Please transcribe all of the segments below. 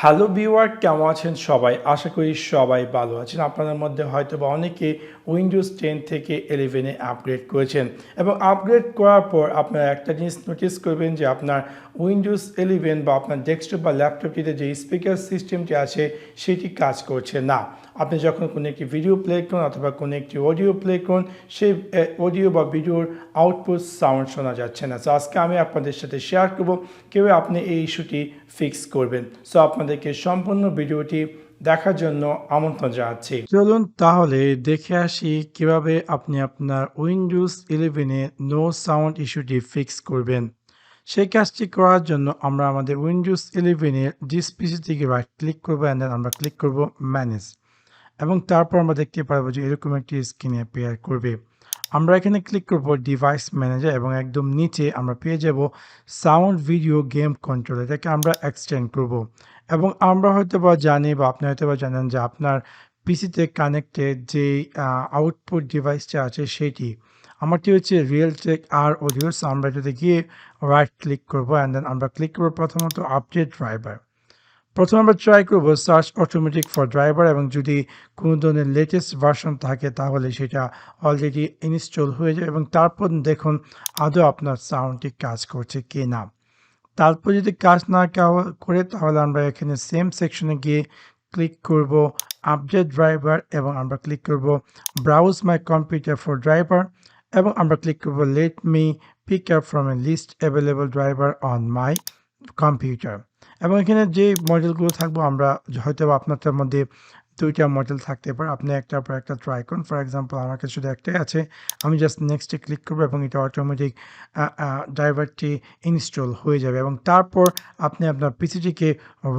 Hello viewer, কেমন আছেন সবাই? আশা করি সবাই ভালো আছেন। আপনাদের মধ্যে হয়তো বা অনেকে উইন্ডোজ 10 থেকে 11-এ আপগ্রেড করেছেন এবং আপগ্রেড করার পর আপনারা একটা জিনিস নোটিস করবেন যে আপনার উইন্ডোজ 11 বা আপনার ডেস্কটপ বা ল্যাপটপটিতে যে স্পিকার সিস্টেমটি আছে সেটি কাজ করছে না। আপনি যখন কোনো একটি ভিডিও প্লে করুন অথবা কোনো একটি অডিও প্লে করুন, সেই অডিও বা ভিডিওর আউটপুট সাউন্ড শোনা যাচ্ছে না। সো আজকে আমি আপনাদের সাথে শেয়ার করব কীভাবে আপনি এই ইস্যুটি ফিক্স করবেন। সো আপনাদেরকে সম্পূর্ণ ভিডিওটি দেখার জন্য আমন্ত্রণ জানাচ্ছি। চলুন তাহলে দেখে আসি কিভাবে আপনি আপনার উইন্ডোজ 11-এ নো সাউন্ড ইস্যুটি ফিক্স করবেন। সেই কাজটি করার জন্য আমরা আমাদের উইন্ডোজ 11-এর ডিসপিসি থেকে রাইট ক্লিক করবো অ্যান্ড দেন আমরা ক্লিক করব ম্যানেজ এবং তারপর আমরা দেখতে পারবো যে এরকম একটি স্ক্রিনে অ্যাপিয়ার করবে। আমরা এখানে ক্লিক করব ডিভাইস ম্যানেজার এবং একদম নিচে আমরা পেয়ে যাব সাউন্ড ভিডিও গেম কন্ট্রোল। এটাকে আমরা এক্সটেন্ড করব এবং আমরা হয়তো বা জানি বা আপনি হয়তো বা জানেন যে আপনার পিসিতে কানেক্টেড যে আউটপুট ডিভাইসটা আছে সেটি আমারটি হচ্ছে রিয়েলটেক আর অডিওস। আমরা এটাতে গিয়ে রাইট ক্লিক করবো অ্যান্ড দেন আমরা ক্লিক করবো প্রথমত আপডেট ড্রাইভার। প্রথমে আমরা ট্রাই করবো সার্চ অটোমেটিক ফর ড্রাইভার এবং যদি কোনো ধরনের লেটেস্ট ভার্সন থাকে তাহলে সেটা অলরেডি ইনস্টল হয়ে যায় এবং তারপর দেখুন আদৌ আপনার সাউন্ডটি কাজ করছে কি না। তারপর যদি কাজ না করে তাহলে আমরা এখানে সেম সেকশনে গিয়ে ক্লিক করব আপডেট ড্রাইভার এবং আমরা ক্লিক করব browse my computer for driver এবং আমরা ক্লিক করব let me pick up from a list available driver on my computer এবং এখানে যে মডেলগুলো থাকবো আমরা হয়তো আপনারটার মধ্যে দুইটা মডেল থাকতে পারে, আপনি একটার পর একটা ট্রাই করুন। ফর এক্সাম্পল আমার কাছে শুধু একটাই আছে, আমি জাস্ট নেক্সটে ক্লিক করবো এবং এটা অটোমেটিক ড্রাইভারটি ইনস্টল হয়ে যাবে এবং তারপর আপনি আপনার পিসিটিকে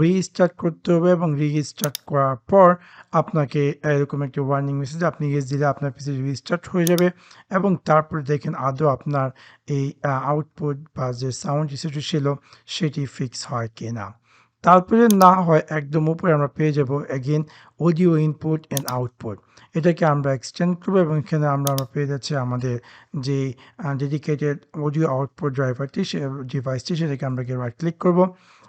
রিস্টার্ট করতে হবে এবং রিস্টার্ট করার পর আপনাকে এরকম একটি ওয়ার্নিং মেসেজ আপনি ইয়েস দিলে আপনার পিসি রিস্টার্ট হয়ে যাবে এবং তারপর দেখেন আদৌ আপনার এই আউটপুট বা যে সাউন্ড ইস্যুটি ছিল সেটি ফিক্স হয় কি না। তারপরে না হয় একদম উপরে আমরা পেয়ে যাব again audio input and output. এটাকে আমরা এক্সটেন্ড করবো এবং এখানে আমরা পেয়ে যাচ্ছি আমাদের যে ডেডিকেটেড অডিও আউটপুট ড্রাইভারটি সে ডিভাইসটি সেটাকে আমরা গিয়ে রাইট ক্লিক করবো।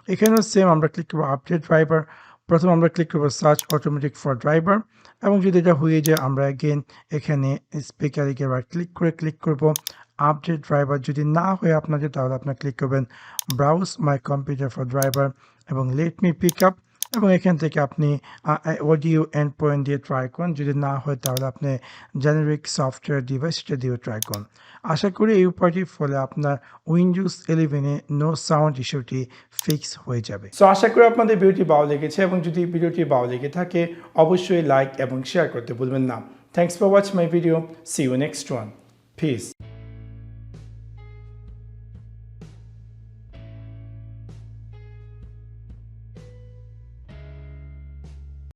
এখানেও সেম আমরা ক্লিক করবো আপডেট ড্রাইভার। প্রথম আমরা ক্লিক করবো সার্চ অটোমেটিক ফর ড্রাইভার এবং যদি এটা হয়ে যায় আমরা অ্যাগেন এখানে স্পিকারে গিয়ে রাইট ক্লিক করবো আপডেট ড্রাইভার। যদি না হয়ে আপনাদের তাহলে আপনার ক্লিক করবেন browse my computer for driver এবং লেট মি পিক আপ এবং এখান থেকে আপনি অডিও এন্ড পয়েন্ট দিয়ে ট্রাই করুন। যদি না হয় তাহলে আপনি জেনারিক সফটওয়্যার ডিভাইস সেটা দিয়েও ট্রাই করুন। আশা করি এই উপায়টির ফলে আপনার উইন্ডোজ 11-এ নো সাউন্ড ইস্যুটি ফিক্স হয়ে যাবে। সো আশা করি আপনাদের ভিডিওটি ভালো লেগেছে এবং যদি ভিডিওটি ভালো লেগে থাকে অবশ্যই লাইক এবং শেয়ার করতে ভুলবেন না। Thanks for watching my video. See you next one. Piece.